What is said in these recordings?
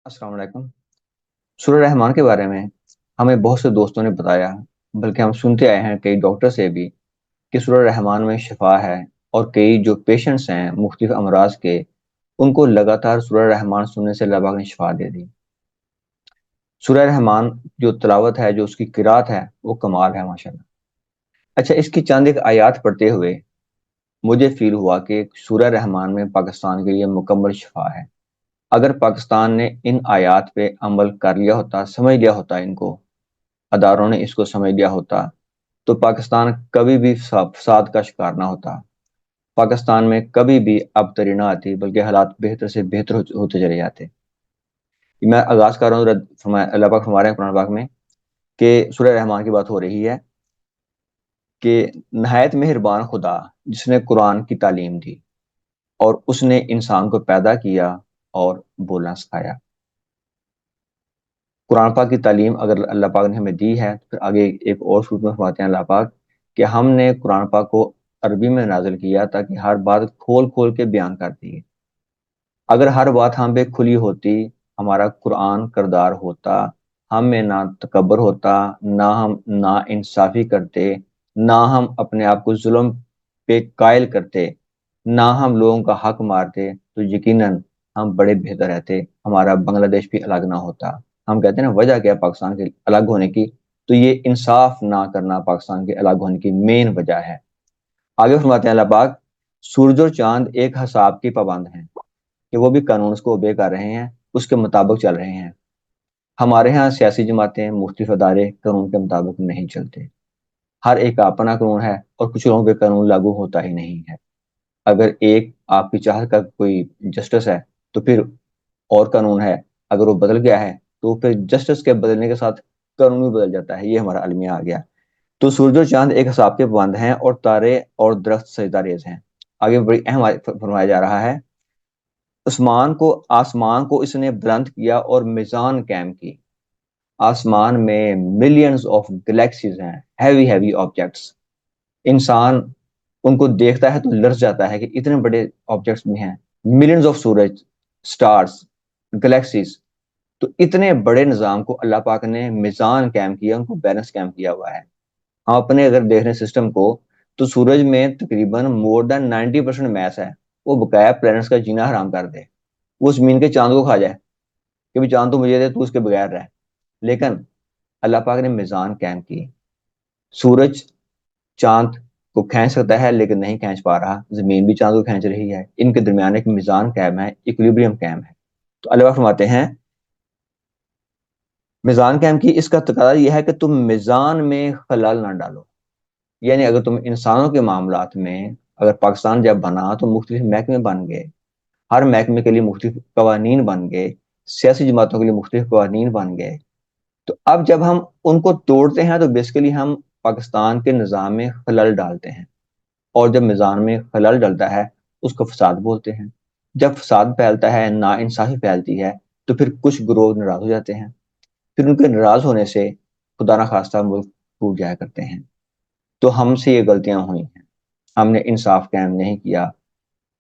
अस्सलाम वालेकुम। सूरह रहमान के बारे में हमें बहुत से दोस्तों ने बताया, बल्कि हम सुनते आए हैं कई डॉक्टर से भी कि सूरह रहमान में शिफा है। और कई जो पेशेंट्स हैं मुख्तलिफ अमराज के, उनको लगातार सूरह रहमान सुनने से अल्लाह पाक ने शिफा दे दी। सूरह रहमान जो तिलावत है, जो उसकी किरात है, वो कमाल है माशाल्लाह। अच्छा, इसकी चंद एक आयत पढ़ते हुए मुझे फील हुआ कि सूरह रहमान में पाकिस्तान के लिए मुकम्मल शिफा है। अगर पाकिस्तान ने इन आयात पे अमल कर लिया होता, समझ लिया होता, इनको अदारों ने इसको समझ लिया होता, तो पाकिस्तान कभी भी फसाद का शिकार ना होता। पाकिस्तान में कभी भी अबतरी ना आती, बल्कि हालात बेहतर से बेहतर होते चले जाते। मैं आगाज कर रहा हूँ, अल्लाह पाक हमारे कुरान पाक में कि सूरह रहमान की बात हो रही है कि नहायत मेहरबान खुदा जिसने कुरान की तालीम दी और उसने इंसान को पैदा किया और बोलना सिखाया। कुरान पाक की तालीम अगर अल्लाह पाक ने हमें दी है, तो फिर आगे एक और सूरत में फरमाते हैं अल्लाह पाक कि हमने कुरान पाक को अरबी में नाजिल किया ताकि हर बात खोल खोल के बयान कर दी। अगर हर बात हम पे खुली होती, हमारा कुरान करदार होता, हम में ना तकबर होता, ना हम ना इंसाफी करते, ना हम अपने आप को जुल्म पे कायल करते, ना हम लोगों का हक मारते, तो यकीनन हम बड़े बेहतर रहते। हमारा बांग्लादेश भी अलग ना होता। हम कहते हैं ना, वजह क्या है पाकिस्तान के अलग होने की? तो ये इंसाफ ना करना पाकिस्तान के अलग होने की मेन वजह है। आगे फरमाते हैं अल्लाह पाक, सूरज और चांद एक हिसाब की पाबंद हैं कि वो भी कानून को ओबे कर रहे हैं, उसके मुताबिक चल रहे हैं। हमारे यहाँ सियासी जमातें, मुख्तलिफ अदारे कानून के मुताबिक नहीं चलते। हर एक का अपना कानून है और कुछ लोगों पे कानून लागू होता ही नहीं है। अगर एक आपकी चाहत का कोई जस्टिस है, तो फिर और कानून है, अगर वो बदल गया है तो फिर जस्टिस के बदलने के साथ कानून भी बदल जाता है। ये हमारा अलमिया आ गया। तो सूरज और चांद एक हिसाब के पाबंद हैं और तारे और दरख्त सजदा रेज हैं। आगे बड़ी अहम फरमाया जा रहा है, आसमान को इसने बुलंद किया और मिजान कायम की। आसमान में मिलियंस ऑफ गैलेक्सीज हैं, हैवी हैवी ऑब्जेक्ट्स। इंसान उनको देखता है तो लर्ज जाता है कि इतने बड़े ऑब्जेक्ट्स भी हैं। Millions of Suraj, stars, galaxies. तो इतने बड़े निज़ाम को अल्लाह पाक ने मिजान कायम किया, उनको बैलेंस कायम किया हुआ है। हम अपने अगर देख रहे हैं सिस्टम को, तो सूरज में तकरीबन मोर देन 90% मैस है। वो बकाया प्लैनेट्स का जीना हराम कर दे। वो जमीन के चांद को खा जाए कि भी चांद तो मुझे दे, तू उसके बगैर रहे। लेकिन अल्लाह पाक ने मिजान कायम की। सूरज चांद को खींच सकता है लेकिन नहीं खींच पा रहा, जमीन भी चांद को खींच रही है। इनके दरमियान एक मिजान कायम है, इक्विलिब्रियम कायम है। तो अल्लाह पाक फरमाते हैं, मिजान कायम की, इसका तकाजा यह है कि तुम मिजान में खलल ना डालो। यानी अगर तुम इंसानों के मामलात में, अगर पाकिस्तान जब बना तो मुख्तलिफ महकमे बन गए, हर महकमे के लिए मुख्तलिफ कवानीन बन गए, सियासी जमातों के लिए मुख्तलिफ कवानीन बन गए। तो अब जब हम उनको तोड़ते हैं तो बेसिकली हम पाकिस्तान के निज़ाम में खलल डालते हैं। और जब निज़ाम में खलल डलता है, उसको फसाद बोलते हैं। जब फसाद फैलता है, नाइंसाफी फैलती है, तो फिर कुछ ग्रोह नाराज हो जाते हैं। फिर उनके नाराज होने से खुदा ना खास्ता मुल्क टूट जाया करते हैं। तो हमसे ये गलतियां हुई हैं, हमने इंसाफ कायम नहीं किया।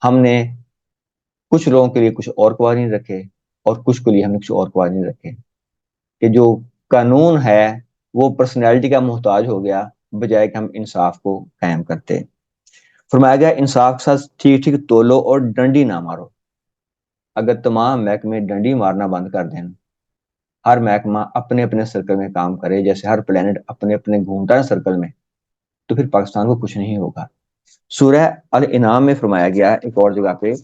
हमने कुछ लोगों के लिए कुछ और कवानीन रखे और कुछ के लिए हमने कुछ और कवानीन रखे, कि जो कानून है वो पर्सनैलिटी का मोहताज हो गया, बजाय कि हम इंसाफ को कायम करते। फरमाया गया, इंसाफ के साथ ठीक ठीक तोलो और डंडी ना मारो। अगर तमाम महकमे डंडी मारना बंद कर दें, हर महकमा अपने अपने सर्कल में काम करे, जैसे हर प्लेनेट अपने अपने घूमता है सर्कल में, तो फिर पाकिस्तान को कुछ नहीं होगा। सूरह अल इनाम में फरमाया गया एक और जगह पे,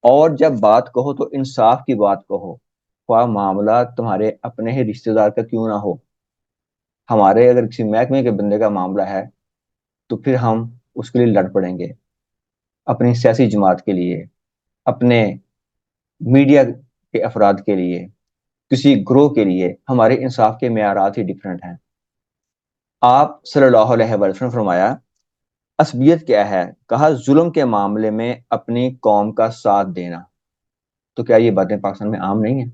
और जब बात कहो तो इंसाफ की बात कहो, ख्वाह मामला तुम्हारे अपने ही रिश्तेदार का क्यों ना हो। हमारे अगर किसी महकमे के बंदे का मामला है, तो फिर हम उसके लिए लड़ पड़ेंगे, अपनी सियासी जमात के लिए, अपने मीडिया के अफराद के लिए, किसी ग्रोह के लिए। हमारे इंसाफ के मेयारात ही डिफरेंट हैं। आप सल्लल्लाहु अलैहि वसल्लम फरमाया, असबियत क्या है? कहा, जुल्म के मामले में अपनी कौम का साथ देना। तो क्या ये बातें पाकिस्तान में आम नहीं है?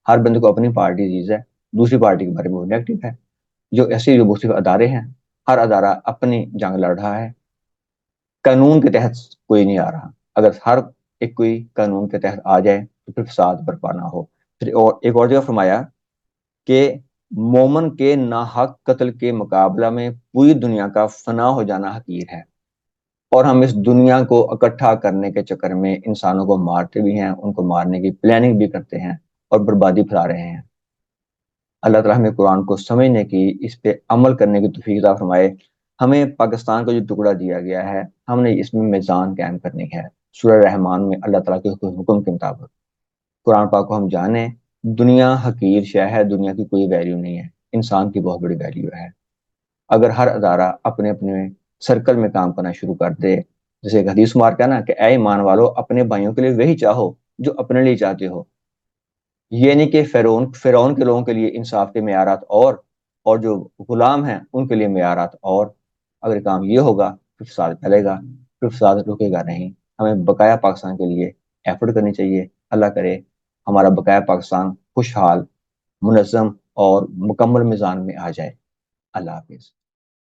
हर बंदे को अपनी पार्टी अजीज है, दूसरी पार्टी के बारे में वो नेगेटिव है। जो ऐसे जो मुख्तलिफ अदारे हैं, हर अदारा अपनी जंग लड़ रहा है, कानून के तहत कोई नहीं आ रहा। अगर हर एक कोई कानून के तहत आ जाए तो फिर फसाद बर्पा ना हो। پھر اور ایک اور جگہ فرمایا کہ مومن کے ناحق قتل کے مقابلہ میں پوری دنیا کا فنا ہو جانا حقیر ہے، اور ہم اس دنیا کو اکٹھا کرنے کے چکر میں انسانوں کو مارتے بھی ہیں، ان کو مارنے کی پلاننگ بھی کرتے ہیں اور بربادی پھیلا رہے ہیں۔ اللہ تعالیٰ ہمیں قرآن کو سمجھنے کی، اس پہ عمل کرنے کی توفیق عطا فرمائے۔ ہمیں پاکستان کا جو ٹکڑا دیا گیا ہے، ہم نے اس میں میزان قائم کرنی ہے، سورہ رحمان میں اللہ تعالیٰ کے حکم کے مطابق قرآن پاک کو ہم جانیں۔ دنیا حقیر شے ہے، دنیا کی کوئی ویلیو نہیں ہے، انسان کی بہت بڑی ویلیو ہے۔ اگر ہر ادارہ اپنے اپنے سرکل میں کام کرنا شروع کر دے، جیسے ایک حدیث مار کا نا کہ اے ایمان والو، اپنے بھائیوں کے لیے وہی چاہو جو اپنے لیے چاہتے ہو، یہ نہیں کہ فرعون کے لوگوں کے لیے انصاف کے معیارات اور جو غلام ہیں ان کے لیے معیارات اور۔ اگر کام یہ ہوگا پھر فساد پھیلے گا، پھر فساد رکے گا نہیں۔ ہمیں بقایا پاکستان کے لیے ایفرٹ کرنی چاہیے۔ اللہ کرے ہمارا بقایا پاکستان خوشحال، منظم اور مکمل میزان میں آ جائے۔ اللہ حافظ۔